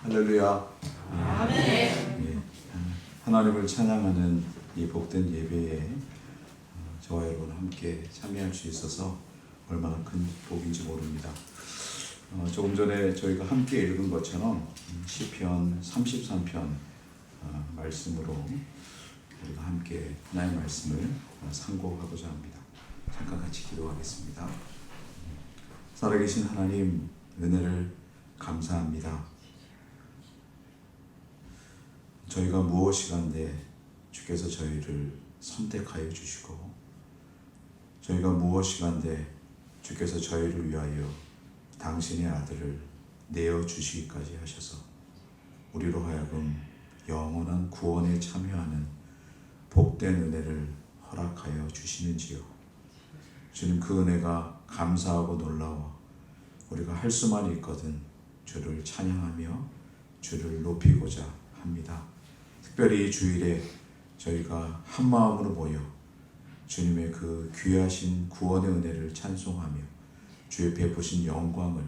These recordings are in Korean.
할렐루야. 아멘. 예, 하나님을 찬양하는 이 복된 예배에 저와 여러분 함께 참여할 수 있어서 얼마나 큰 복인지 모릅니다. 조금 전에 저희가 함께 읽은 것처럼 시편 33편 말씀으로 우리가 함께 하나님의 말씀을 상고하고자 합니다. 잠깐 같이 기도하겠습니다. 살아계신 하나님, 은혜를 감사합니다. 저희가 무엇이간데 주께서 저희를 선택하여 주시고, 저희가 무엇이간데 주께서 저희를 위하여 당신의 아들을 내어 주시기까지 하셔서 우리로 하여금 영원한 구원에 참여하는 복된 은혜를 허락하여 주시는지요. 주님, 그 은혜가 감사하고 놀라워 우리가 할 수만 있거든 주를 찬양하며 주를 높이고자 합니다. 특별히 이 주일에 저희가 한 마음으로 모여 주님의 그 귀하신 구원의 은혜를 찬송하며 주의 베푸신 영광을,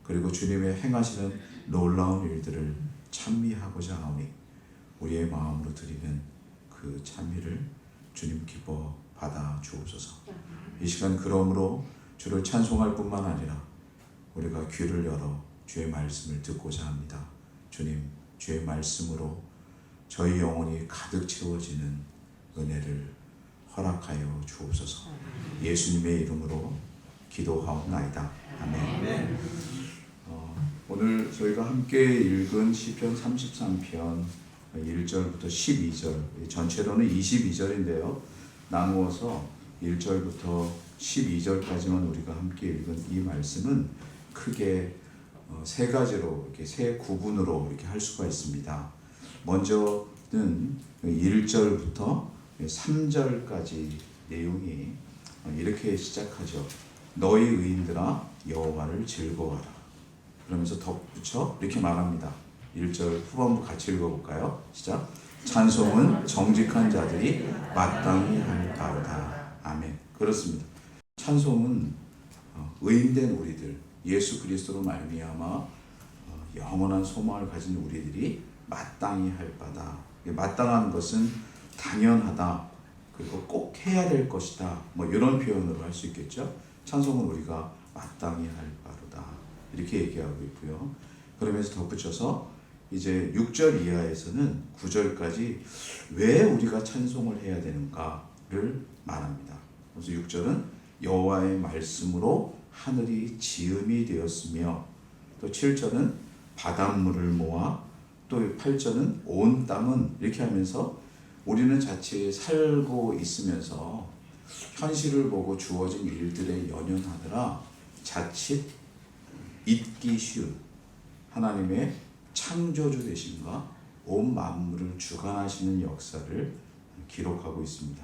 그리고 주님의 행하시는 놀라운 일들을 찬미하고자 하오니 우리의 마음으로 드리는 그 찬미를 주님 기뻐 받아 주옵소서. 이 시간 그러므로 주를 찬송할 뿐만 아니라 우리가 귀를 열어 주의 말씀을 듣고자 합니다. 주님, 주의 말씀으로 저희 영혼이 가득 채워지는 은혜를 허락하여 주옵소서. 예수님의 이름으로 기도하옵나이다. 아멘. 오늘 저희가 함께 읽은 시편 33편 1절부터 12절, 전체로는 22절인데요. 나누어서 1절부터 12절까지만 우리가 함께 읽은 이 말씀은 크게 세 가지로, 이렇게 세 구분으로 이렇게 할 수가 있습니다. 먼저는 1절부터 3절까지 내용이 이렇게 시작하죠. 너희 의인들아 여호와를 즐거워하라. 그러면서 덧붙여 이렇게 말합니다. 1절 후반부 같이 읽어볼까요? 시작. 찬송은 정직한 자들이 마땅히 할 바로다. 아멘. 그렇습니다. 찬송은 의인된 우리들, 예수 그리스도로 말미암아 영원한 소망을 가진 우리들이 마땅히 할 바다. 마땅한 것은 당연하다, 그리고 꼭 해야 될 것이다, 뭐 이런 표현으로 할 수 있겠죠. 찬송은 우리가 마땅히 할 바로다, 이렇게 얘기하고 있고요. 그러면서 덧붙여서 이제 6절 이하에서는 9절까지 왜 우리가 찬송을 해야 되는가를 말합니다. 그래서 6절은 여호와의 말씀으로 하늘이 지음이 되었으며, 또 7절은 바닷물을 모아, 또 8절은 온 땅은, 이렇게 하면서 우리는 자칫 살고 있으면서 현실을 보고 주어진 일들에 연연하느라 자칫 잊기 쉬운 하나님의 창조주 되심과 온 만물을 주관하시는 역사를 기록하고 있습니다.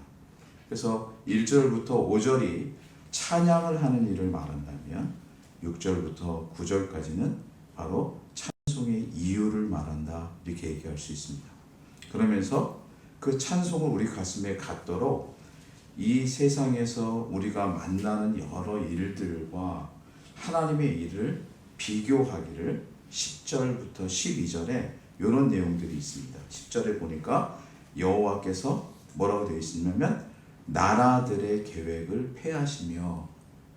그래서 1절부터 5절이 찬양을 하는 일을 말한다면 6절부터 9절까지는 바로 찬송의 이유를 말한다, 이렇게 얘기할 수 있습니다. 그러면서 그 찬송을 우리 가슴에 갖도록 이 세상에서 우리가 만나는 여러 일들과 하나님의 일을 비교하기를 10절부터 12절에 이런 내용들이 있습니다. 10절에 보니까 여호와께서 뭐라고 되어 있냐면 나라들의 계획을 폐하시며,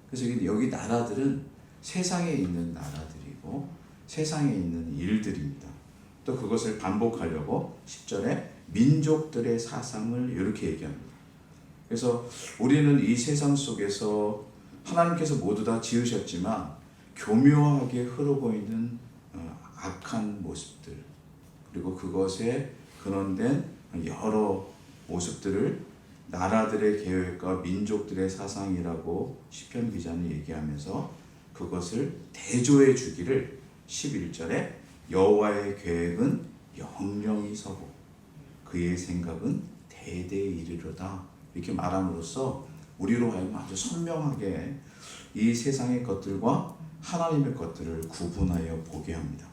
그래서 여기 나라들은 세상에 있는 나라들이고 세상에 있는 일들입니다. 또 그것을 반복하려고 10절에 민족들의 사상을 이렇게 얘기합니다. 그래서 우리는 이 세상 속에서 하나님께서 모두 다 지으셨지만 교묘하게 흐르고 있는 악한 모습들, 그리고 그것에 근원된 여러 모습들을 나라들의 계획과 민족들의 사상이라고 시편 기자는 얘기하면서 그것을 대조해 주기를 11절에 여호와의 계획은 영영이 서고 그의 생각은 대대에 이르리로다, 이렇게 말함으로써 우리로 하여금 아주 선명하게 이 세상의 것들과 하나님의 것들을 구분하여 보게 합니다.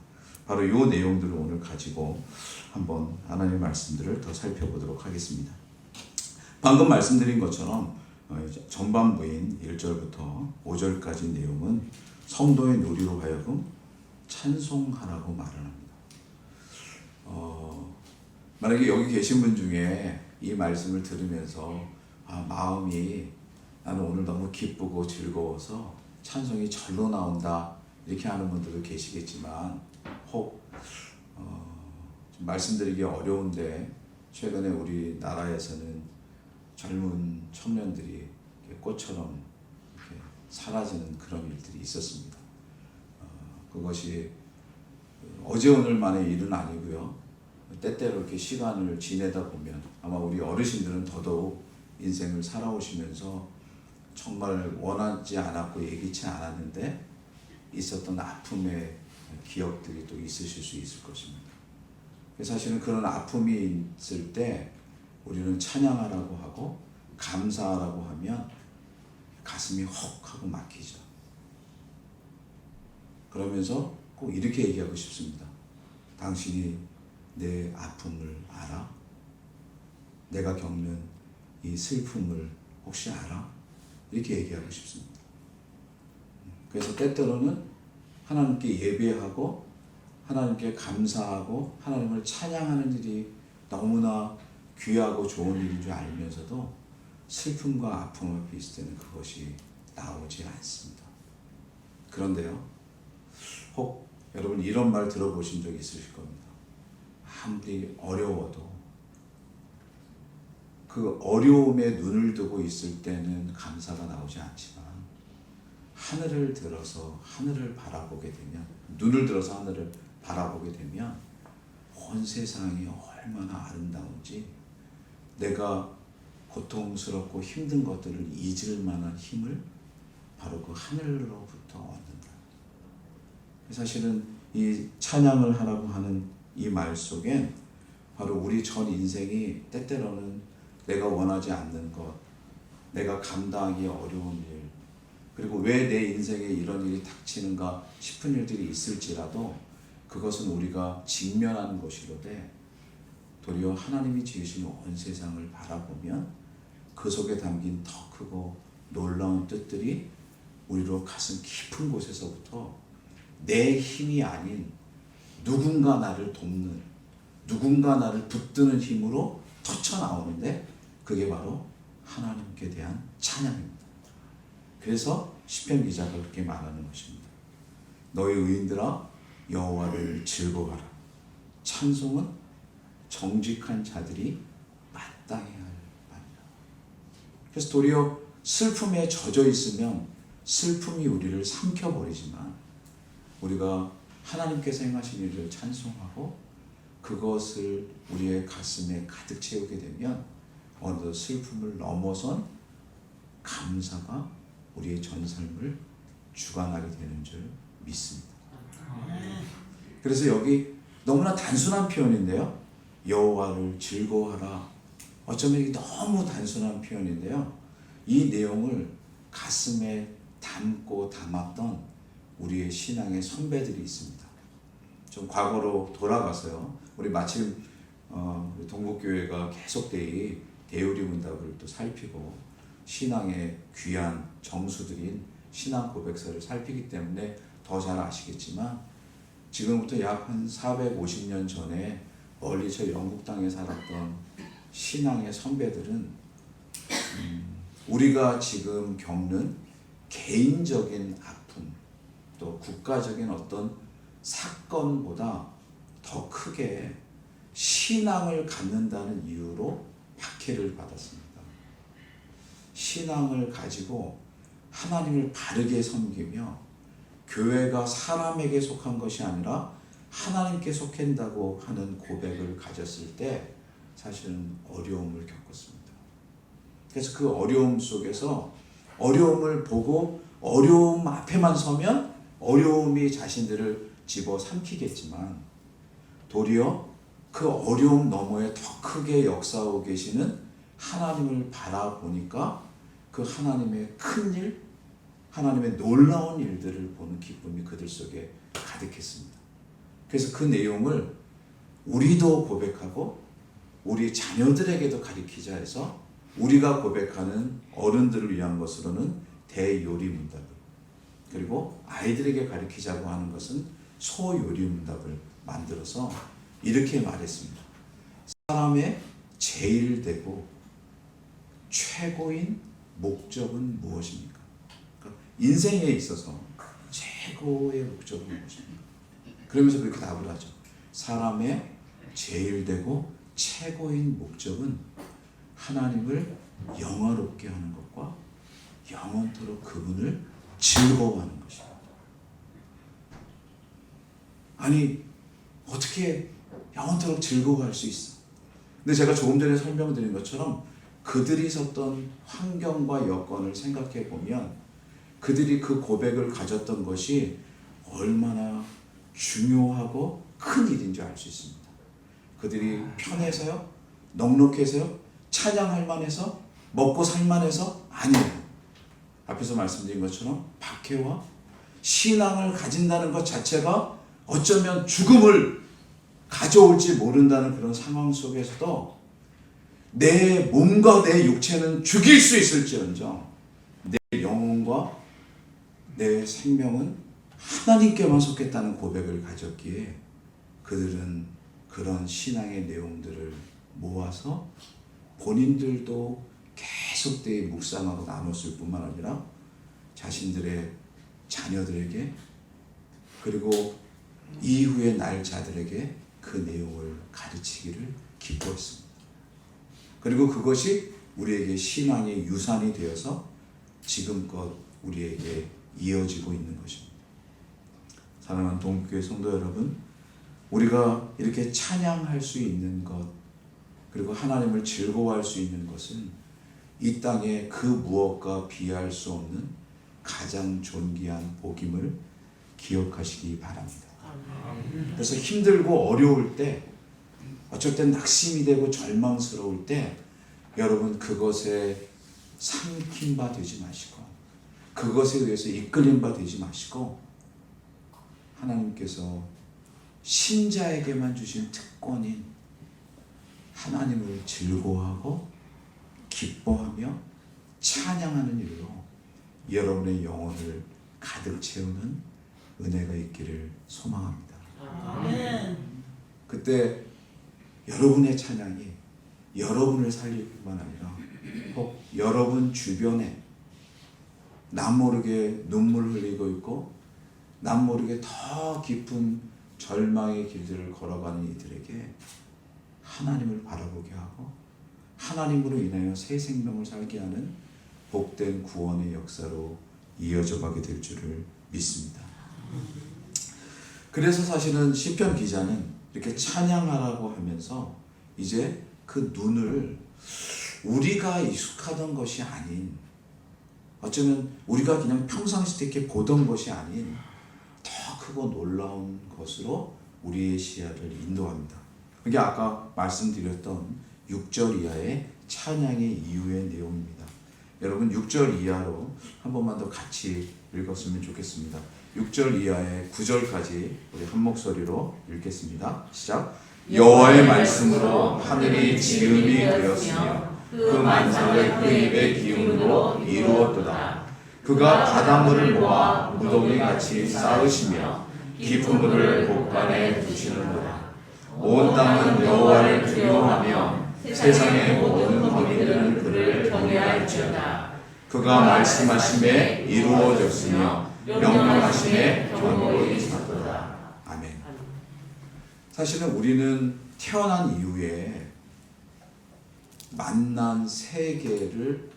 바로 이 내용들을 오늘 가지고 한번 하나님의 말씀들을 더 살펴보도록 하겠습니다. 방금 말씀드린 것처럼 전반부인 1절부터 5절까지 내용은 성도의 누리로 하여금 찬송하라고 말을 합니다. 만약에 여기 계신 분 중에 이 말씀을 들으면서 마음이 나는 오늘 너무 기쁘고 즐거워서 찬송이 절로 나온다 이렇게 하는 분들도 계시겠지만 혹 좀 말씀드리기 어려운데 최근에 우리나라에서는 젊은 청년들이 꽃처럼 이렇게 사라지는 그런 일들이 있었습니다. 그것이 어제 오늘만의 일은 아니고요. 때때로 이렇게 시간을 지내다 보면 아마 우리 어르신들은 더더욱 인생을 살아오시면서 정말 원하지 않았고 예기치 않았는데 있었던 아픔의 기억들이 또 있으실 수 있을 것입니다. 사실은 그런 아픔이 있을 때 우리는 찬양하라고 하고 감사하라고 하면 가슴이 헉 하고 막히죠. 그러면서 꼭 이렇게 얘기하고 싶습니다. 당신이 내 아픔을 알아? 내가 겪는 이 슬픔을 혹시 알아? 이렇게 얘기하고 싶습니다. 그래서 때때로는 하나님께 예배하고 하나님께 감사하고 하나님을 찬양하는 일이 너무나 귀하고 좋은 일인 줄 알면서도 슬픔과 아픔 앞에 있을 때는 그것이 나오지 않습니다. 그런데요, 혹 여러분 이런 말 들어보신 적 있으실 겁니다. 아무리 어려워도 그 어려움에 눈을 두고 있을 때는 감사가 나오지 않지만 하늘을 들어서 하늘을 바라보게 되면 눈을 들어서 하늘을 바라보게 되면 온 세상이 얼마나 아름다운지 내가 고통스럽고 힘든 것들을 잊을 만한 힘을 바로 그 하늘로부터 얻는다. 사실은 이 찬양을 하라고 하는 이 말 속엔 바로 우리 전 인생이 때때로는 내가 원하지 않는 것, 내가 감당하기 어려운 일, 그리고 왜 내 인생에 이런 일이 닥치는가 싶은 일들이 있을지라도 그것은 우리가 직면하는 것이로되 도리어 하나님이 지으신 온 세상을 바라보면 그 속에 담긴 더 크고 놀라운 뜻들이 우리로 가슴 깊은 곳에서부터 내 힘이 아닌 누군가 나를 돕는, 누군가 나를 붙드는 힘으로 터쳐나오는데 그게 바로 하나님께 대한 찬양입니다. 그래서 시편 기자가 그렇게 말하는 것입니다. 너희 의인들아 여호와를 즐거워하라. 찬송은 정직한 자들이 마땅히 할 바니라. 그래서 도리어 슬픔에 젖어 있으면 슬픔이 우리를 삼켜버리지만 우리가 하나님께서 행하신 일을 찬송하고 그것을 우리의 가슴에 가득 채우게 되면 어느덧 슬픔을 넘어선 감사가 우리의 전 삶을 주관하게 되는 줄 믿습니다. 그래서 여기 너무나 단순한 표현인데요. 여호와를 즐거워하라. 어쩌면 이게 너무 단순한 표현인데요. 이 내용을 가슴에 담고 담았던 우리의 신앙의 선배들이 있습니다. 좀 과거로 돌아가서요. 우리 마침 우리 동국교회가 계속 대우리 문답을 또 살피고 신앙의 귀한 정수들인 신앙 고백서를 살피기 때문에 더 잘 아시겠지만 지금부터 약 한 450년 전에 멀리 저 영국 땅에 살았던 신앙의 선배들은 우리가 지금 겪는 개인적인 아픔 또 국가적인 어떤 사건보다 더 크게 신앙을 갖는다는 이유로 박해를 받았습니다. 신앙을 가지고 하나님을 바르게 섬기며 교회가 사람에게 속한 것이 아니라 하나님께 속한다고 하는 고백을 가졌을 때 사실은 어려움을 겪었습니다. 그래서 그 어려움 속에서 어려움을 보고 어려움 앞에만 서면 어려움이 자신들을 집어삼키겠지만 도리어 그 어려움 너머에 더 크게 역사하고 계시는 하나님을 바라보니까 그 하나님의 큰 일, 하나님의 놀라운 일들을 보는 기쁨이 그들 속에 가득했습니다. 그래서 그 내용을 우리도 고백하고 우리 자녀들에게도 가르치자 해서 우리가 고백하는 어른들을 위한 것으로는 대요리 문답을, 그리고 아이들에게 가르치자고 하는 것은 소요리 문답을 만들어서 이렇게 말했습니다. 사람의 제일 되고 최고인 목적은 무엇입니까? 그러니까 인생에 있어서 최고의 목적은 무엇입니까? 그러면서 그렇게 답을 하죠. 사람의 제일 되고 최고인 목적은 하나님을 영화롭게 하는 것과 영원토록 그분을 즐거워하는 것입니다. 아니 어떻게 영원토록 즐거워할 수 있어? 근데 제가 조금 전에 설명드린 것처럼 그들이 섰던 환경과 여건을 생각해 보면 그들이 그 고백을 가졌던 것이 얼마나 중요하고 큰 일인 줄 알 수 있습니다. 그들이 편해서요? 넉넉해서요? 찬양할 만해서? 먹고 살 만해서? 아니에요. 앞에서 말씀드린 것처럼 박해와 신앙을 가진다는 것 자체가 어쩌면 죽음을 가져올지 모른다는 그런 상황 속에서도 내 몸과 내 육체는 죽일 수 있을지언정 내 영혼과 내 생명은 하나님께만 속했다는 고백을 가졌기에 그들은 그런 신앙의 내용들을 모아서 본인들도 계속되이 묵상하고 나눴을 뿐만 아니라 자신들의 자녀들에게 그리고 이후에 날 자들에게 그 내용을 가르치기를 기뻐했습니다. 그리고 그것이 우리에게 신앙의 유산이 되어서 지금껏 우리에게 이어지고 있는 것입니다. 사랑하는 동교회 성도 여러분, 우리가 이렇게 찬양할 수 있는 것 그리고 하나님을 즐거워할 수 있는 것은 이 땅에 그 무엇과 비할 수 없는 가장 존귀한 복임을 기억하시기 바랍니다. 그래서 힘들고 어려울 때 어쩔 땐 낙심이 되고 절망스러울 때 여러분 그것에 삼킨 바 되지 마시고 그것에 의해서 이끌린 바 되지 마시고 하나님께서 신자에게만 주신 특권인 하나님을 즐거워하고 기뻐하며 찬양하는 일로 여러분의 영혼을 가득 채우는 은혜가 있기를 소망합니다. 아멘. 그때 여러분의 찬양이 여러분을 살릴 뿐만 아니라 혹 여러분 주변에 남 모르게 눈물 흘리고 있고 남 모르게 더 깊은 절망의 길들을 걸어가는 이들에게 하나님을 바라보게 하고 하나님으로 인하여 새 생명을 살게 하는 복된 구원의 역사로 이어져 가게 될 줄을 믿습니다. 그래서 사실은 시편 기자는 이렇게 찬양하라고 하면서 이제 그 눈을 우리가 익숙하던 것이 아닌 어쩌면 우리가 그냥 평상시 때 이렇게 보던 것이 아닌 더 크고 놀라운 것으로 우리의 시야를 인도합니다. 그게 아까 말씀드렸던 6절 이하의 찬양의 이유의 내용입니다. 여러분 6절 이하로 한 번만 더 같이 읽었으면 좋겠습니다. 6절 이하의 9절까지 우리 한 목소리로 읽겠습니다. 시작. 여호와의 말씀으로 하늘이 지음이 되었으며 그 만상을 그 입의 기운으로 이루었도다. 그가 바닷물을 모아 무더기같이 쌓으시며 깊은 물을 곳간에 두시는도다. 온 땅은 여호와를 두려워하며 세상의 모든 거민들은 그를 경외할지어다. 그가 말씀하심에 이루어졌으며 명령하심에 견고히 섰도다. 아멘. 사실은 우리는 태어난 이후에 만난 세계를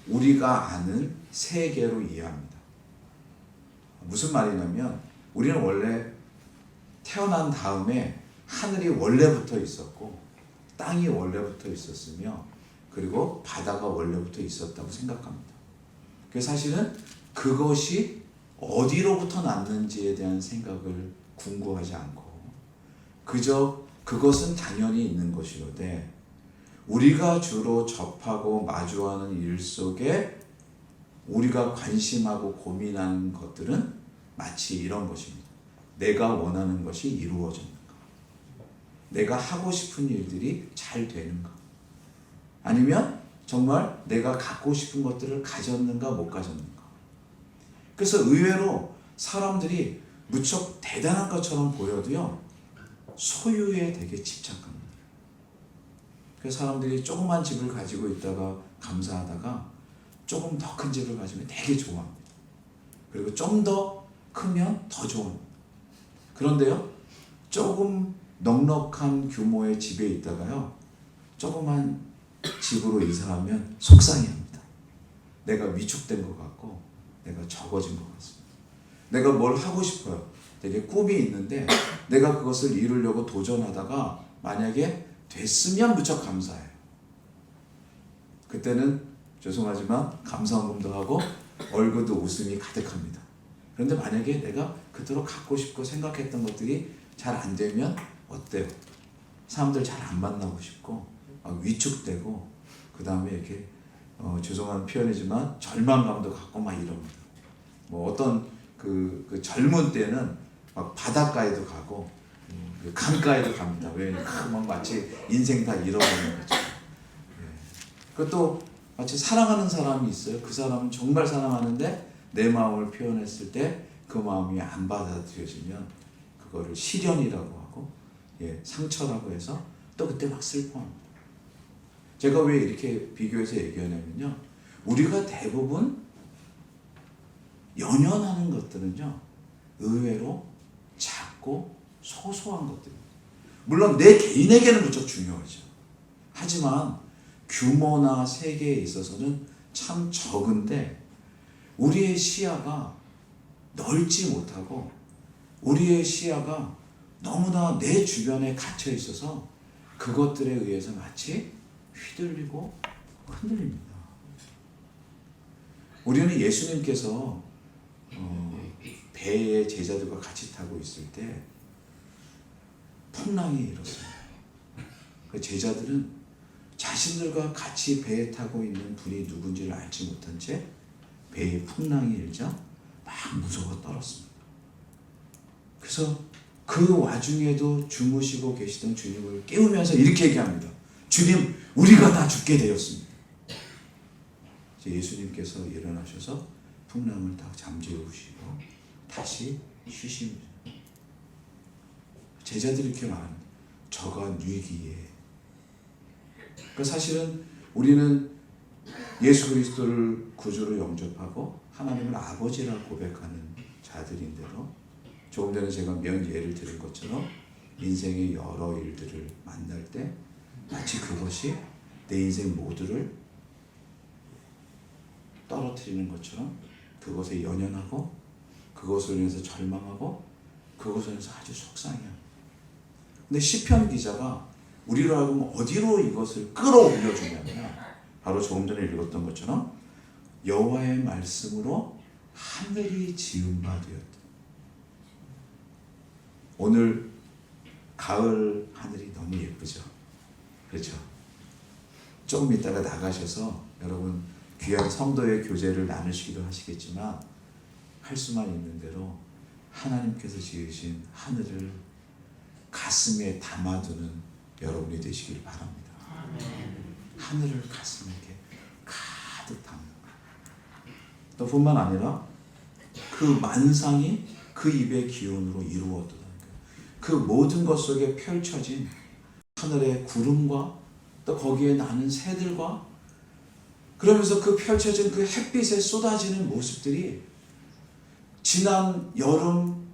우리가 아는 세계로 이해합니다. 무슨 말이냐면 우리는 원래 태어난 다음에 하늘이 원래부터 있었고 땅이 원래부터 있었으며 그리고 바다가 원래부터 있었다고 생각합니다. 그래서 사실은 그것이 어디로부터 났는지에 대한 생각을 궁구하지 않고 그저 그것은 당연히 있는 것이로되 우리가 주로 접하고 마주하는 일 속에 우리가 관심하고 고민하는 것들은 마치 이런 것입니다. 내가 원하는 것이 이루어졌는가? 내가 하고 싶은 일들이 잘 되는가? 아니면 정말 내가 갖고 싶은 것들을 가졌는가 못 가졌는가? 그래서 의외로 사람들이 무척 대단한 것처럼 보여도요 소유에 되게 집착합니다. 그래서 사람들이 조그만 집을 가지고 있다가 감사하다가 조금 더 큰 집을 가지면 되게 좋아합니다. 그리고 좀 더 크면 더 좋아합니다. 그런데요, 조금 넉넉한 규모의 집에 있다가요, 조그만 집으로 이사하면 속상해합니다. 내가 위축된 것 같고 내가 적어진 것 같습니다. 내가 뭘 하고 싶어요. 되게 꿈이 있는데 내가 그것을 이루려고 도전하다가 만약에 됐으면 무척 감사해요. 그때는 죄송하지만 감사함도 하고 얼굴도 웃음이 가득합니다. 그런데 만약에 내가 그토록 갖고 싶고 생각했던 것들이 잘 안 되면 어때요? 사람들 잘 안 만나고 싶고 막 위축되고 그 다음에 이렇게 죄송한 표현이지만 절망감도 갖고 막 이럽니다. 뭐 어떤 그 젊은 때는 막 바닷가에도 가고 그 강가에도 갑니다. 왜? 막 마치 인생 다 잃어버리는 거죠. 그것도 마치 사랑하는 사람이 있어요. 그 사람은 정말 사랑하는데 내 마음을 표현했을 때 그 마음이 안 받아들여지면 그거를 시련이라고 하고 상처라고 해서 또 그때 막 슬퍼합니다. 제가 왜 이렇게 비교해서 얘기하냐면요, 우리가 대부분 연연하는 것들은요 의외로 작고 소소한 것들입니다. 물론 내 개인에게는 무척 중요하죠. 하지만 규모나 세계에 있어서는 참 적은데 우리의 시야가 넓지 못하고 우리의 시야가 너무나 내 주변에 갇혀 있어서 그것들에 의해서 마치 휘둘리고 흔들립니다. 우리는 예수님께서 배에 제자들과 같이 타고 있을 때 풍랑이 일었어요. 그 제자들은 자신들과 같이 배에 타고 있는 분이 누군지를 알지 못한 채 배에 풍랑이 일자 막 무서워 떨었습니다. 그래서 그 와중에도 주무시고 계시던 주님을 깨우면서 이렇게 얘기합니다. 주님, 우리가 다 죽게 되었습니다. 예수님께서 일어나셔서 풍랑을 다 잠재우시고 다시 쉬십니다. 제자들이 이렇게 말합니다. 저가 뉘기에. 그러니까 사실은 우리는 예수 그리스도를 구주로 영접하고 하나님을 아버지라 고백하는 자들인데도 조금 전에 제가 몇 예를 들은 것처럼 인생의 여러 일들을 만날 때 마치 그것이 내 인생 모두를 떨어뜨리는 것처럼 그것에 연연하고 그것을 위해서 절망하고 그것을 위해서 아주 속상해요. 근데 시편 기자가 우리로 하여금 어디로 이것을 끌어올려 주냐면 바로 조금 전에 읽었던 것처럼 여호와의 말씀으로 하늘이 지은 바 되었다. 오늘 가을 하늘이 너무 예쁘죠? 그렇죠? 조금 있다가 나가셔서 여러분 귀한 성도의 교제를 나누시기도 하시겠지만 할 수만 있는 대로 하나님께서 지으신 하늘을 가슴에 담아두는 여러분이 되시길 바랍니다. 하늘을 가슴에 이렇게 가득 담는 거예요. 또 뿐만 아니라 그 만상이 그 입의 기운으로 이루어졌다는 거예요. 그 모든 것 속에 펼쳐진 하늘의 구름과 또 거기에 나는 새들과 그러면서 그 펼쳐진 그 햇빛에 쏟아지는 모습들이 지난 여름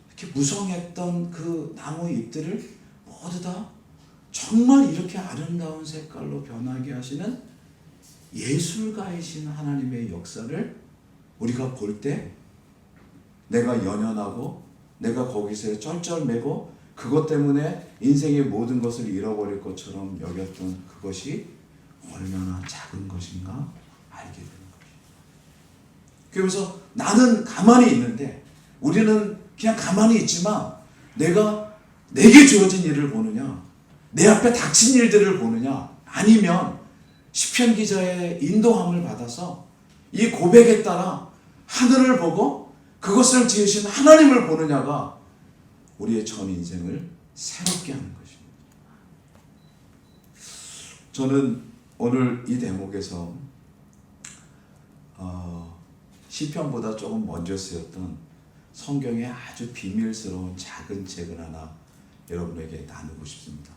이렇게 무성했던 그 나무 잎들을 모두 다 정말 이렇게 아름다운 색깔로 변하게 하시는 예술가이신 하나님의 역사를 우리가 볼 때 내가 연연하고 내가 거기서 쩔쩔매고 그것 때문에 인생의 모든 것을 잃어버릴 것처럼 여겼던 그것이 얼마나 작은 것인가 알게 되는 것이에요. 그러면서 나는 가만히 있는데 우리는 그냥 가만히 있지만 내게 주어진 일을 보느냐 내 앞에 닥친 일들을 보느냐 아니면 시편 기자의 인도함을 받아서 이 고백에 따라 하늘을 보고 그것을 지으신 하나님을 보느냐가 우리의 전 인생을 새롭게 하는 것입니다. 저는 오늘 이 대목에서 시편보다 조금 먼저 쓰였던 성경의 아주 비밀스러운 작은 책을 하나 여러분에게 나누고 싶습니다.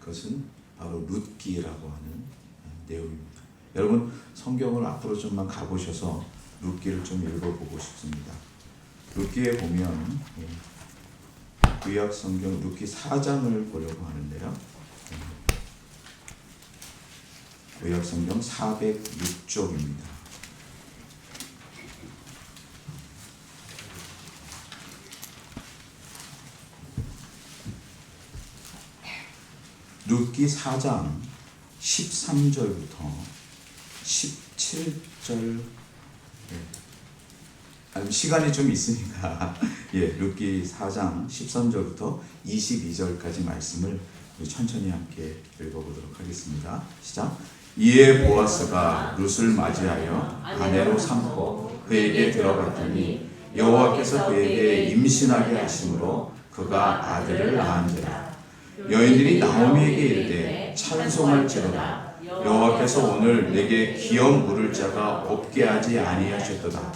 그것은 바로 룻기라고 하는 내용입니다. 여러분 성경을 앞으로 좀만 가보셔서 룻기를 좀 읽어보고 싶습니다. 룻기에 보면 구약 성경 룻기 4장을 보려고 하는데요. 구약 성경 406쪽입니다. 룻기 4장 13절부터 17절. 시간이 좀 있으니까 룻기 4장 13절부터 22절까지 말씀을 천천히 함께 읽어보도록 하겠습니다. 시작. 이에 보아스가 룻을 맞이하여 아내로 삼고 그에게 들어갔더니 여호와께서 그에게 임신하게 하심으로 그가 아들을 낳은지라. 여인들이 나오미에게 이르되 찬송할지로다. 여호와께서 오늘 내게 기업 물을 자가 없게 하지 아니하셨도다.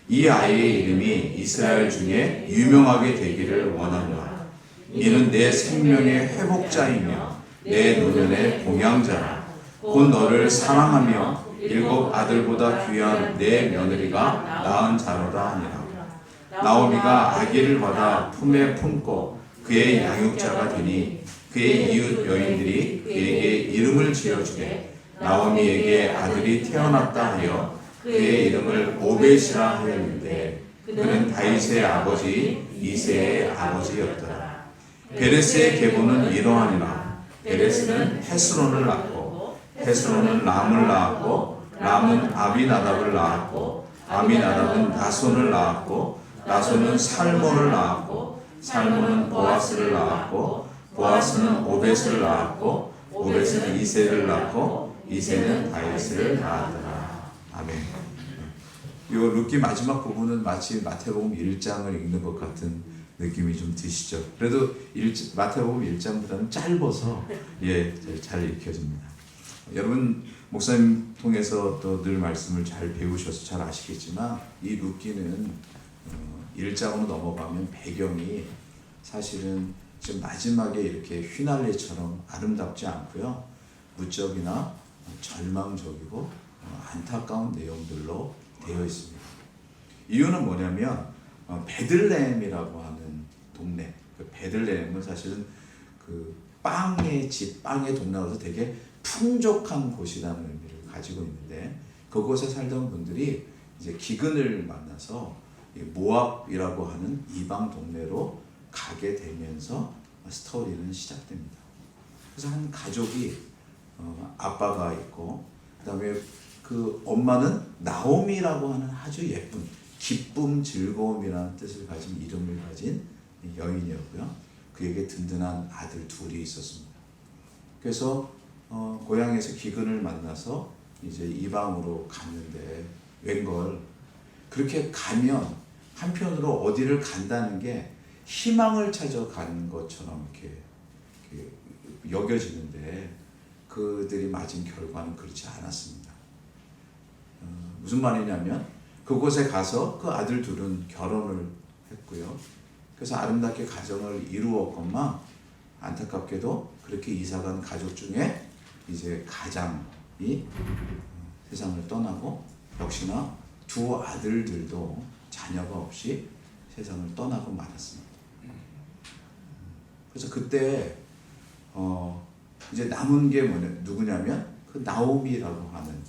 이 아이의 이름이 이스라엘 중에 유명하게 되기를 원하노라. 이는 내 생명의 회복자이며 내 노년의 봉양자라. 곧 너를 사랑하며 7 아들보다 귀한 내 며느리가 낳은 자로다 하니라. 나오미가 아기를 받아 품에 품고 그의 양육자가 되니 그의 이웃 여인들이 그에게 이름을 지어주되 나오미에게 아들이 태어났다 하여 그의 이름을 오벳이라 하였는데 그는 다윗의 아버지 이새의 아버지였더라. 베레스의 계보는 이러하니라. 베레스는 헤스론을 낳고 헤스론은 람을 낳았고 람은 아비나답을 낳았고 아비나답은 나손을 낳았고 나손은 살몬을 낳았고 살몬은 보아스를 낳았고 보아스는 오벳을 낳았고 오벳은 이새를 낳고 이새는 다윗을 낳았더라. 아멘. 이 룻기 마지막 부분은 마치 마태복음 1장을 읽는 것 같은 느낌이 좀 드시죠? 그래도 마태복음 1장보다는 짧아서 잘 읽혀집니다. 여러분 목사님 통해서 또 늘 말씀을 잘 배우셔서 잘 아시겠지만 이 룻기는 1장으로 넘어가면 배경이 사실은 지금 마지막에 이렇게 휘날레처럼 아름답지 않고요. 무적이나 절망적이고 안타까운 내용들로 되어 있습니다. 이유는 뭐냐면 베들레헴이라고 하는 동네, 그 베들레헴은 사실은 그 빵의 집, 빵의 동네로서 되게 풍족한 곳이라는 의미를 가지고 있는데 그곳에 살던 분들이 이제 기근을 만나서 모압이라고 하는 이방 동네로 가게 되면서 스토리는 시작됩니다. 그래서 한 가족이 아빠가 있고 그다음에 그 엄마는 나오미라고 하는 아주 예쁜 기쁨, 즐거움이라는 뜻을 가진 이름을 가진 여인이었고요. 그에게 든든한 아들 둘이 있었습니다. 그래서 고향에서 기근을 만나서 이제 이방으로 갔는데 웬걸 그렇게 가면 한편으로 어디를 간다는 게 희망을 찾아가는 것처럼 이렇게 여겨지는데 그들이 맞은 결과는 그렇지 않았습니다. 무슨 말이냐면 그곳에 가서 그 아들 둘은 결혼을 했고요. 그래서 아름답게 가정을 이루었건만 안타깝게도 그렇게 이사간 가족 중에 이제 가장이 세상을 떠나고 역시나 두 아들들도 자녀가 없이 세상을 떠나고 말았습니다. 그래서 그때 이제 남은 게 누구냐면 그 나오미라고 하는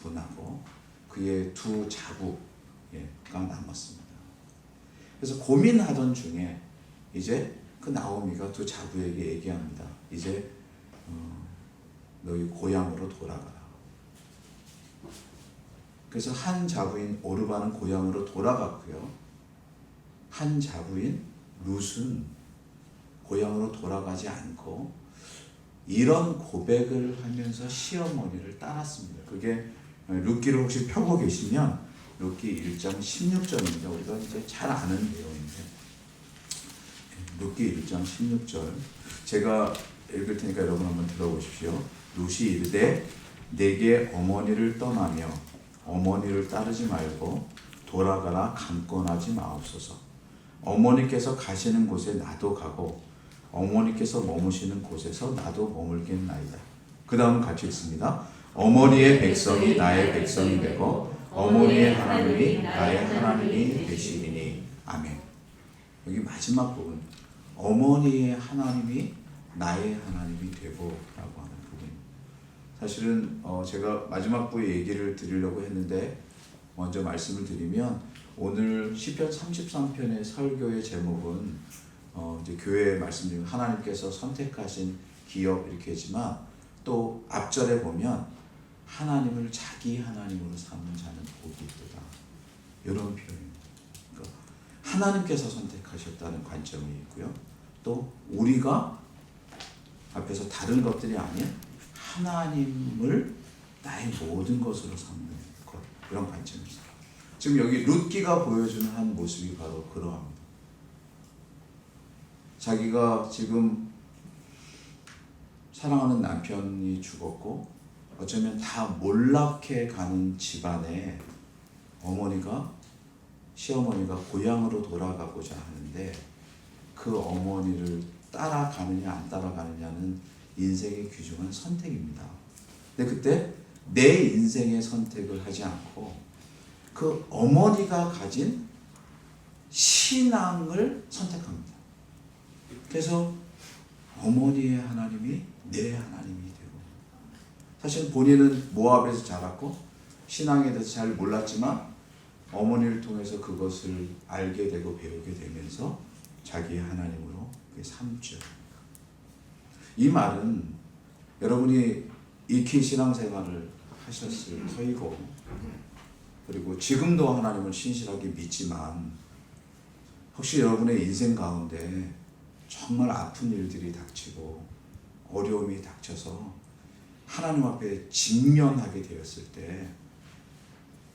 분하고 그의 두 자부가 남았습니다. 그래서 고민하던 중에 이제 그 나오미가 두 자부에게 얘기합니다. 이제 너희 고향으로 돌아가라. 그래서 한 자부인 오르바는 고향으로 돌아갔고요. 한 자부인 룻은 고향으로 돌아가지 않고 이런 고백을 하면서 시어머니를 따랐습니다. 그게 룻기를 혹시 펴고 계시면 룻기 1장 16절입니다. 우리가 이제 잘 아는 내용인데 룻기 1장 16절 제가 읽을 테니까 여러분 한번 들어보십시오. 룻이 이르되 내게 어머니를 떠나며 어머니를 따르지 말고 돌아가라 강권하지 마옵소서. 어머니께서 가시는 곳에 나도 가고 어머니께서 머무시는 곳에서 나도 머물겠나이다. 그 다음은 같이 읽습니다. 어머니의 백성이 나의 백성이 되고 어머니의 하나님이 나의 하나님이 되시리니. 아멘. 여기 마지막 부분, 어머니의 하나님이 나의 하나님이 되고 라고 하는 부분입니다. 사실은 제가 마지막 부에 얘기를 드리려고 했는데 먼저 말씀을 드리면, 오늘 시편 33편의 설교의 제목은 이제 교회 말씀 중 하나님께서 선택하신 기업 이렇게 했지만, 또 앞절에 보면 하나님을 자기 하나님으로 삼는 자는 복이 있도다, 이런 표현입니다. 그러니까 하나님께서 선택하셨다는 관점이 있고요, 또 우리가 앞에서 다른 것들이 아닌 하나님을 나의 모든 것으로 삼는 것, 이런 관점입니다. 지금 여기 룻기가 보여주는 한 모습이 바로 그러합니다. 자기가 지금 사랑하는 남편이 죽었고 어쩌면 다 몰락해 가는 집안에 어머니가, 시어머니가 고향으로 돌아가고자 하는데, 그 어머니를 따라가느냐 안 따라가느냐는 인생의 귀중한 선택입니다. 근데 그때 내 인생의 선택을 하지 않고 그 어머니가 가진 신앙을 선택합니다. 그래서 어머니의 하나님이 내 하나님이 되고, 사실 본인은 모압에서 자랐고 신앙에 대해서 잘 몰랐지만 어머니를 통해서 그것을 알게 되고 배우게 되면서 자기의 하나님으로 삼죠. 이 말은 여러분이 익히 신앙생활을 하셨을 터이고, 그리고 지금도 하나님을 신실하게 믿지만, 혹시 여러분의 인생 가운데 정말 아픈 일들이 닥치고 어려움이 닥쳐서 하나님 앞에 직면하게 되었을 때,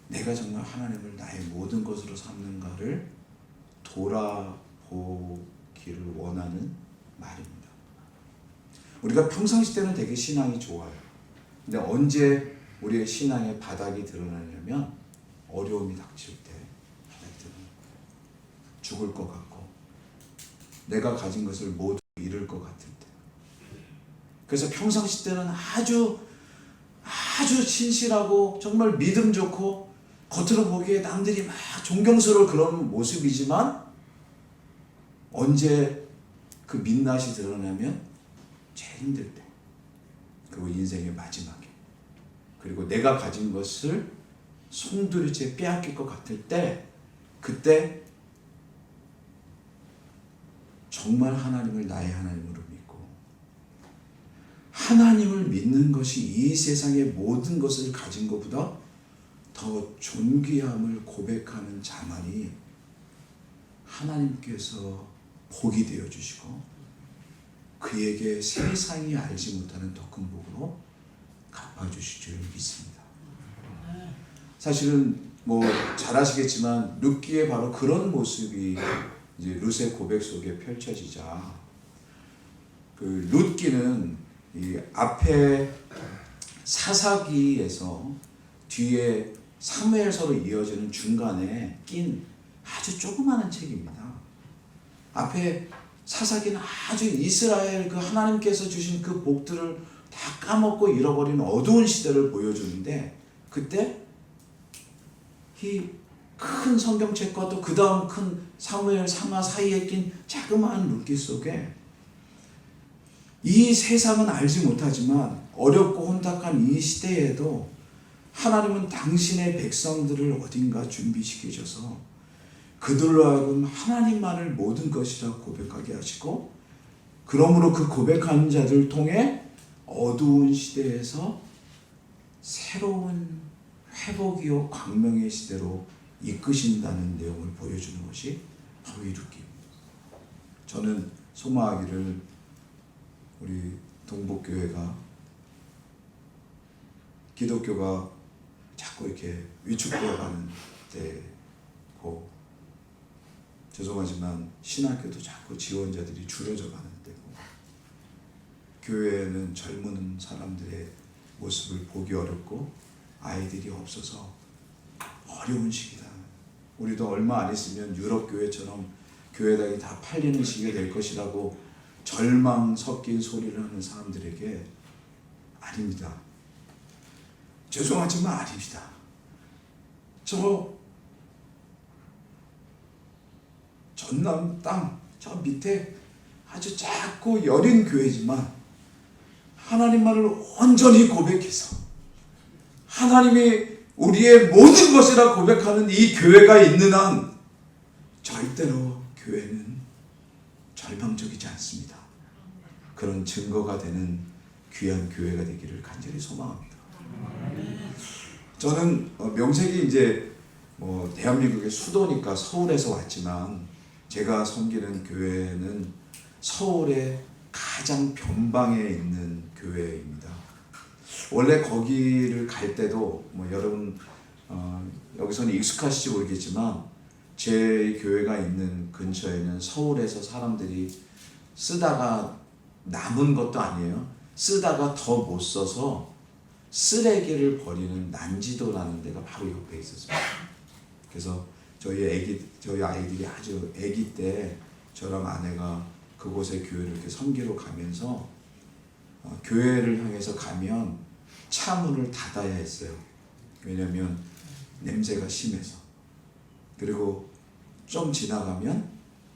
내가 정말 하나님을 나의 모든 것으로 삼는가를 돌아보기를 원하는 말입니다. 우리가 평상시 때는 되게 신앙이 좋아요. 근데 언제 우리의 신앙의 바닥이 드러나냐면, 어려움이 닥칠 때 바닥이 드러나요. 죽을 것 같고 내가 가진 것을 모두 잃을 것 같을 때. 그래서 평상시 때는 아주 신실하고 정말 믿음 좋고 겉으로 보기에 남들이 막 존경스러울 그런 모습이지만, 언제 그 민낯이 드러나면 제일 힘들 때, 그리고 인생의 마지막에, 그리고 내가 가진 것을 송두리째 빼앗길 것 같을 때, 그때 정말 하나님을 나의 하나님으로 믿고 하나님을 믿는 것이 이 세상의 모든 것을 가진 것보다 더 존귀함을 고백하는 자만이 하나님께서 복이 되어 주시고 그에게 세상이 알지 못하는 더 큰 복으로 갚아주실 줄 믿습니다. 사실은 잘 아시겠지만 룻기의 바로 그런 모습이 이제 룻의 고백 속에 펼쳐지자, 그 룻기는 이 앞에 사사기에서 뒤에 사무엘서로 이어지는 중간에 낀 아주 조그마한 책입니다. 앞에 사사기는 아주 이스라엘 그 하나님께서 주신 그 복들을 다 까먹고 잃어버린 어두운 시대를 보여주는데, 그때 이 큰 성경책과 또 그 다음 큰 사무엘 상하 사이에 낀 자그마한 룻기 속에, 이 세상은 알지 못하지만 어렵고 혼탁한 이 시대에도 하나님은 당신의 백성들을 어딘가 준비시키셔서 그들로 하여금 하나님만을 모든 것이라 고백하게 하시고, 그러므로 그 고백하는 자들을 통해 어두운 시대에서 새로운 회복이요 광명의 시대로 이끄신다는 내용을 보여주는 것이 바로 이 룻기입니다. 저는 소망하기를 우리 동복교회가, 기독교가 자꾸 이렇게 위축되어 가는 때고, 죄송하지만 신학교도 자꾸 지원자들이 줄어져 가는 때고, 교회에는 젊은 사람들의 모습을 보기 어렵고 아이들이 없어서 어려운 시기다. 우리도 얼마 안 있으면 유럽 교회처럼 교회당이 다 팔리는 시기가 될 것이라고 절망 섞인 소리를 하는 사람들에게 아닙니다. 죄송하지만 아닙니다. 저 전남 땅 저 밑에 아주 작고 여린 교회지만 하나님만을 온전히 고백해서 하나님이 우리의 모든 것이라 고백하는 이 교회가 있는 한 절대로 교회는 절망적이지 않습니다. 그런 증거가 되는 귀한 교회가 되기를 간절히 소망합니다. 저는 명색이 이제 대한민국의 수도니까 서울에서 왔지만 제가 섬기는 교회는 서울의 가장 변방에 있는 교회입니다. 원래 거기를 갈 때도 여러분 여기서는 익숙하실지 모르겠지만 제 교회가 있는 근처에는 서울에서 사람들이 쓰다가 남은 것도 아니에요. 쓰다가 더 못 써서 쓰레기를 버리는 난지도라는 데가 바로 옆에 있었어요. 그래서 저희 아이들이 아주 아기 때 저랑 아내가 그곳에 교회를 이렇게 섬기러 가면서 교회를 향해서 가면 차 문을 닫아야 했어요. 왜냐하면 냄새가 심해서. 그리고 좀 지나가면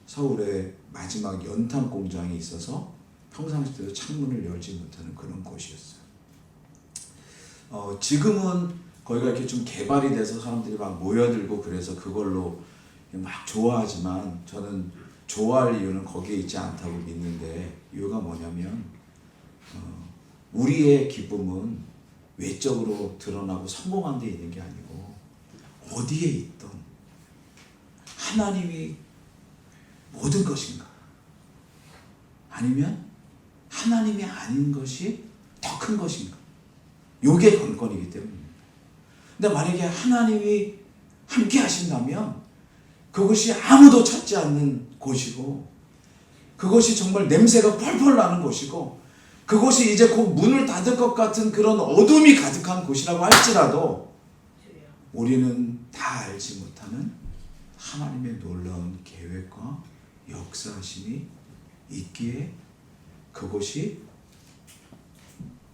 서울의 마지막 연탄 공장이 있어서 평상시에도 창문을 열지 못하는 그런 곳이었어요. 지금은 거기가 이렇게 좀 개발이 돼서 사람들이 막 모여들고 그래서 그걸로 막 좋아하지만 저는 좋아할 이유는 거기에 있지 않다고 믿는데, 이유가 뭐냐면 우리의 기쁨은 외적으로 드러나고 성공한 데 있는 게 아니고 어디에 있던 하나님이 모든 것인가, 아니면 하나님이 아닌 것이 더 큰 것인가, 요게 관건이기 때문입니다. 근데 만약에 하나님이 함께 하신다면 그것이 아무도 찾지 않는 곳이고, 그것이 정말 냄새가 펄펄 나는 곳이고, 그것이 이제 곧 문을 닫을 것 같은 그런 어둠이 가득한 곳이라고 할지라도 우리는 다 알지 못하는 하나님의 놀라운 계획과 역사하심이 있기에 그곳이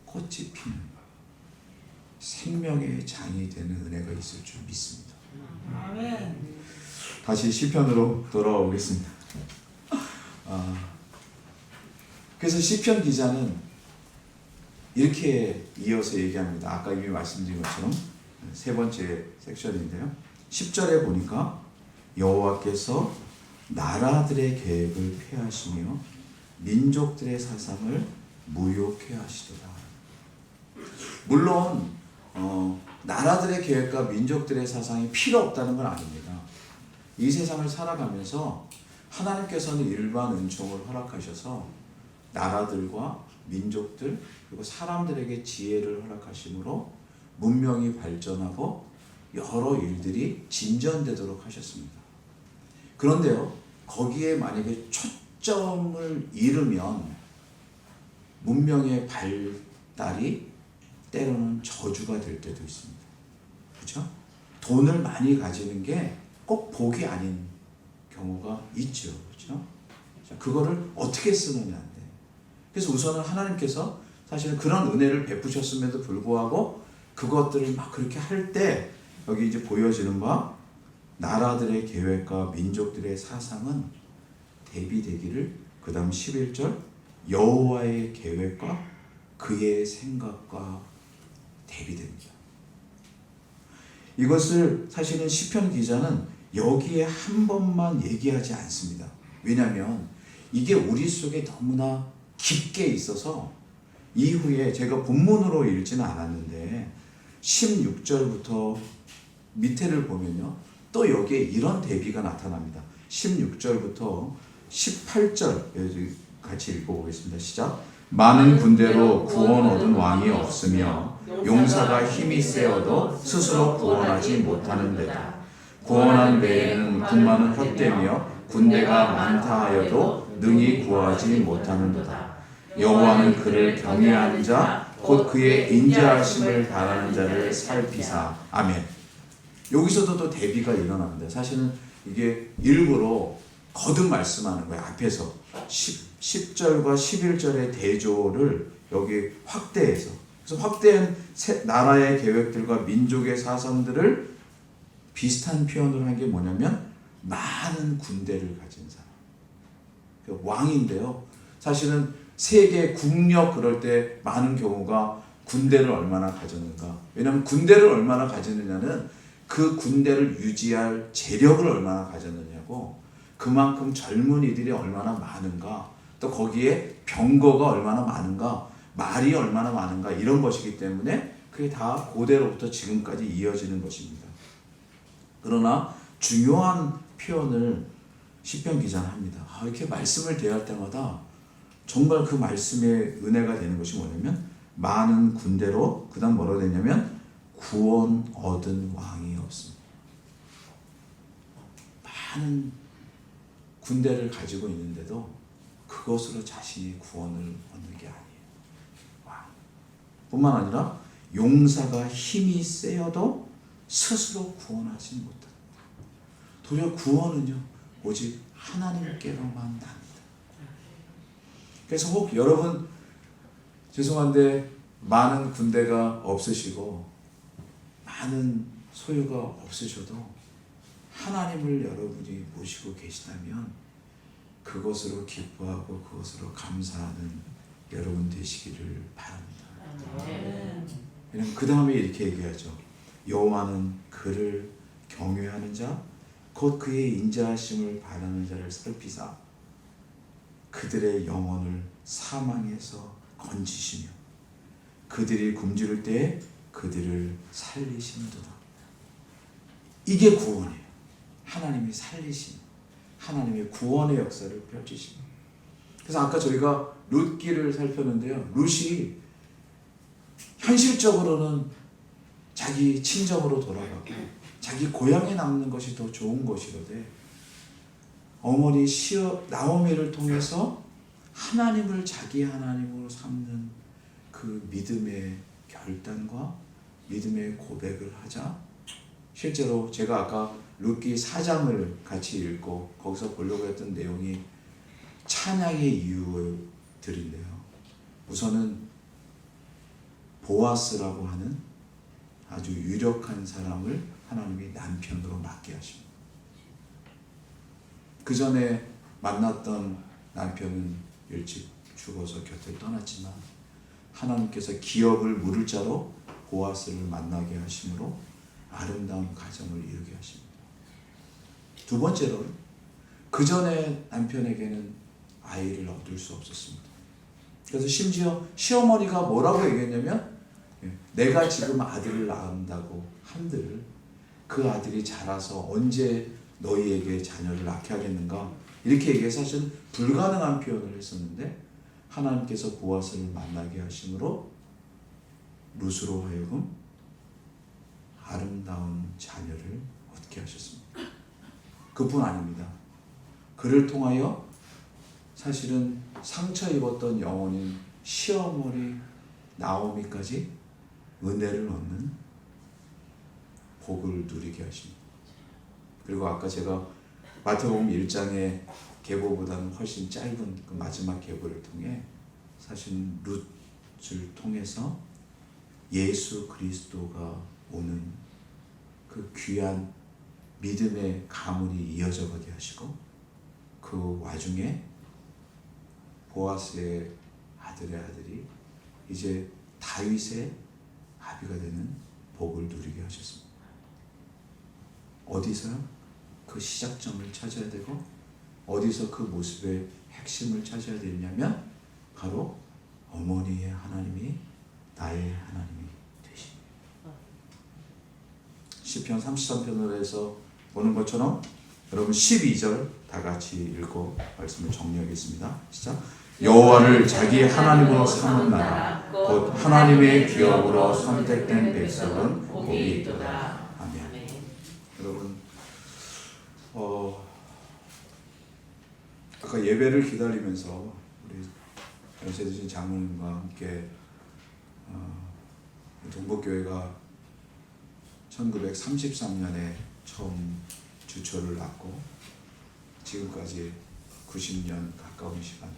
꽃이 피는 생명의 장이 되는 은혜가 있을 줄 믿습니다. 아멘. 다시 시편으로 돌아오겠습니다. 그래서 시편 기자는 이렇게 이어서 얘기합니다. 아까 이미 말씀드린 것처럼 세 번째 섹션인데요. 10절에 보니까 여호와께서 나라들의 계획을 폐하시며 민족들의 사상을 무효케 하시도다. 물론 나라들의 계획과 민족들의 사상이 필요 없다는 건 아닙니다. 이 세상을 살아가면서 하나님께서는 일반 은총을 허락하셔서 나라들과 민족들 그리고 사람들에게 지혜를 허락하심으로 문명이 발전하고 여러 일들이 진전되도록 하셨습니다. 그런데요, 거기에 만약에 초점을 잃으면 문명의 발달이 때로는 저주가 될 때도 있습니다. 그렇죠? 돈을 많이 가지는 게 꼭 복이 아닌 경우가 있죠. 그렇죠? 자, 그거를 어떻게 쓰느냐인데. 그래서 우선은 하나님께서 사실은 그런 은혜를 베푸셨음에도 불구하고 그것들을 막 그렇게 할 때 여기 이제 보여지는 바 나라들의 계획과 민족들의 사상은 대비되기를, 그 다음 11절 여호와의 계획과 그의 생각과 대비됩니다. 이것을 사실은 시편 기자는 여기에 한 번만 얘기하지 않습니다. 왜냐하면 이게 우리 속에 너무나 깊게 있어서 이후에 제가 본문으로 읽지는 않았는데 16절부터 밑에를 보면요, 또 여기에 이런 대비가 나타납니다. 16절부터 18절 같이 읽어보겠습니다. 시작. 많은 군대로 구원 얻은 왕이 없으며 용사가 힘이 세어도 스스로 구원하지 못하는 데다. 구원한 외에는 군마는 헛되며 군대가 많다 하여도 능히 구하지 못하는도다. 여호와는 그를 경외하는 자 곧 그의 인자하심을 바라는 자를 살피사. 아멘. 여기서도 또 대비가 일어납니다. 사실은 이게 일부러 거듭 말씀하는 거예요. 앞에서 10절과 11절의 대조를 여기 확대해서, 그래서 확대한 나라의 계획들과 민족의 사상들을 비슷한 표현을 한 게 뭐냐면 많은 군대를 가진 사람. 왕인데요. 사실은 세계 국력 그럴 때 많은 경우가 군대를 얼마나 가졌는가. 왜냐하면 군대를 얼마나 가졌느냐는 그 군대를 유지할 재력을 얼마나 가졌느냐고, 그만큼 젊은이들이 얼마나 많은가, 또 거기에 병거가 얼마나 많은가, 말이 얼마나 많은가, 이런 것이기 때문에 그게 다 고대로부터 지금까지 이어지는 것입니다. 그러나 중요한 표현을 시편 기자는 합니다. 이렇게 말씀을 대할 때마다 정말 그 말씀의 은혜가 되는 것이 뭐냐면 많은 군대로, 그 다음 뭐라고 되냐면 구원 얻은 왕이 없습니다. 많은 군대를 가지고 있는데도 그것으로 자신이 구원을 얻는 게 아니에요. 뿐만 아니라 용사가 힘이 세어도 스스로 구원하지 못합니다. 도리어 구원은요 오직 하나님께로만 납니다. 그래서 혹 여러분 죄송한데 많은 군대가 없으시고 많은 소유가 없으셔도 하나님을 여러분이 모시고 계시다면 그것으로 기뻐하고 그것으로 감사하는 여러분 되시기를 바랍니다. 왜냐하면 그 다음에 이렇게 얘기하죠. 여호와는 그를 경외하는 자 곧 그의 인자하심을 바라는 자를 살피사 그들의 영혼을 사망에서 건지시며 그들이 굶주릴 때에 그들을 살리시는도다. 이게 구원이에요. 하나님이 살리신, 하나님의 구원의 역사를 펼치십니다. 그래서 아까 저희가 룻기를 살폈는데요. 룻이 현실적으로는 자기 친정으로 돌아가고 자기 고향에 남는 것이 더 좋은 것이로되 어머니 나오미를 통해서 하나님을 자기 하나님으로 삼는 그 믿음의 결단과 믿음의 고백을 하자 실제로 제가 아까 룻기 4장을 같이 읽고 거기서 보려고 했던 내용이 찬양의 이유들인데요. 우선은 보아스라고 하는 아주 유력한 사람을 하나님이 남편으로 맡게 하십니다. 그 전에 만났던 남편은 일찍 죽어서 곁을 떠났지만 하나님께서 기업을 물을 자로 보아스를 만나게 하심으로 아름다운 가정을 이루게 하십니다. 두 번째로 그 전에 남편에게는 아이를 얻을 수 없었습니다. 그래서 심지어 시어머니가 뭐라고 얘기했냐면 내가 지금 아들을 낳는다고 한들 그 아들이 자라서 언제 너희에게 자녀를 낳게 하겠는가 이렇게 얘기해서 사실 불가능한 표현을 했었는데 하나님께서 보아스를 만나게 하심으로 룻으로 하여금 아름다운 자녀를 얻게 하셨습니다. 그뿐 아닙니다. 그를 통하여 사실은 상처 입었던 영혼인 시어머니 나오미까지 은혜를 얻는 복을 누리게 하십니다. 그리고 아까 제가 마태복음 1장의 계보보다는 훨씬 짧은 그 마지막 계보를 통해 사실 룻을 통해서 예수 그리스도가 오는 그 귀한 믿음의 가문이 이어져 가게 하시고 그 와중에 보아스의 아들의 아들이 이제 다윗의 아비가 되는 복을 누리게 하셨습니다. 어디서요? 그 시작점을 찾아야 되고 어디서 그 모습의 핵심을 찾아야 되냐면 바로 어머니의 하나님이 나의 하나님이 되십니다. 시편 33편으로 해서 보는 것처럼 여러분 12절 다 같이 읽고 말씀을 정리하겠습니다. 시작. 여호와를 자기 하나님으로 삼은 나라 곧 하나님의 기업으로 선택된 백성은 복이 있도다. 아멘. 여러분 아까 예배를 기다리면서 우리 연세 드신 장로님과 함께 동복교회가 1933년에 처음 주초를 놨고 지금까지 90년 가까운 시간을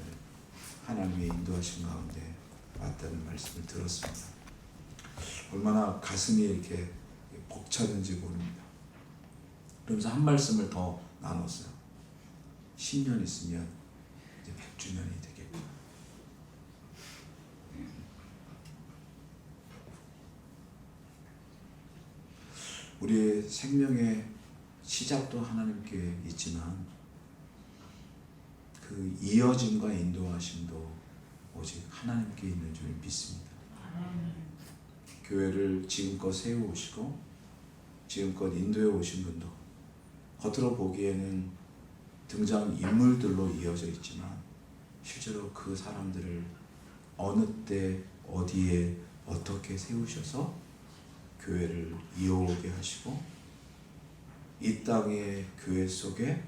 하나님의 인도하신 가운데 왔다는 말씀을 들었습니다. 얼마나 가슴이 이렇게 벅차는지 모릅니다. 그러면서 한 말씀을 더 나눴어요. 10년 있으면 이제 100주년이 되겠구나. 우리의 생명의 시작도 하나님께 있지만 그 이어짐과 인도하심도 오직 하나님께 있는 줄 믿습니다. 교회를 지금껏 세워오시고 지금껏 인도해 오신 분도 겉으로 보기에는 등장 인물들로 이어져 있지만 실제로 그 사람들을 어느 때 어디에 어떻게 세우셔서 교회를 이어오게 하시고 이 땅의 교회 속에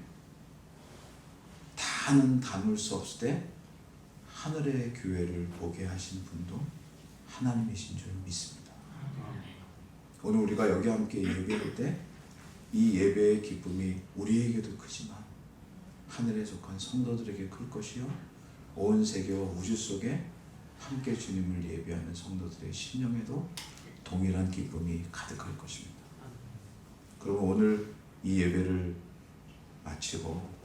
다는 담을 수 없을 때 하늘의 교회를 보게 하신 분도 하나님이신 줄 믿습니다. 오늘 우리가 여기 함께 예배할 때 이 예배의 기쁨이 우리에게도 크지만 하늘에 속한 성도들에게 클 것이요 온 세계와 우주 속에 함께 주님을 예배하는 성도들의 심령에도 동일한 기쁨이 가득할 것입니다. 그러면 오늘 이 예배를 마치고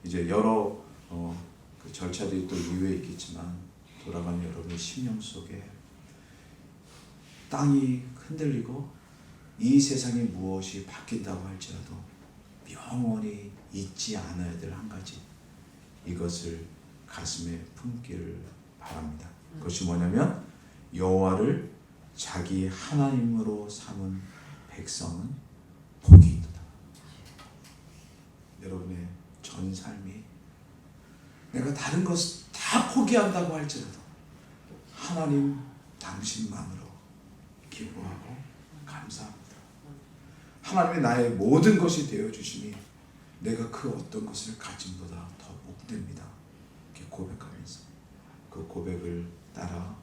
이제 여러 그 절차들이 또 이후에 있겠지만 돌아가는 여러분의 심령 속에 땅이 흔들리고 이 세상에 무엇이 바뀐다고 할지라도 영원히 잊지 않아야 될 한 가지, 이것을 가슴에 품기를 바랍니다. 그것이 뭐냐면 여호와를 자기 하나님으로 삼은 백성은 복이 있도다. 여러분의 전 삶이 내가 다른 것을 다 포기한다고 할지라도 하나님 당신만으로 기뻐하고 감사합니다. 하나님이 나의 모든 것이 되어주시니 내가 그 어떤 것을 가짐보다 더 복됩니다. 이렇게 고백하면서 그 고백을 따라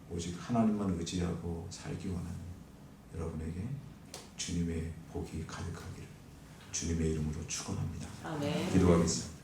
오직 하나님만 의지하고 살기 원하는 여러분에게 주님의 복이 가득하기를 주님의 이름으로 축원합니다. 아멘. 기도하겠습니다.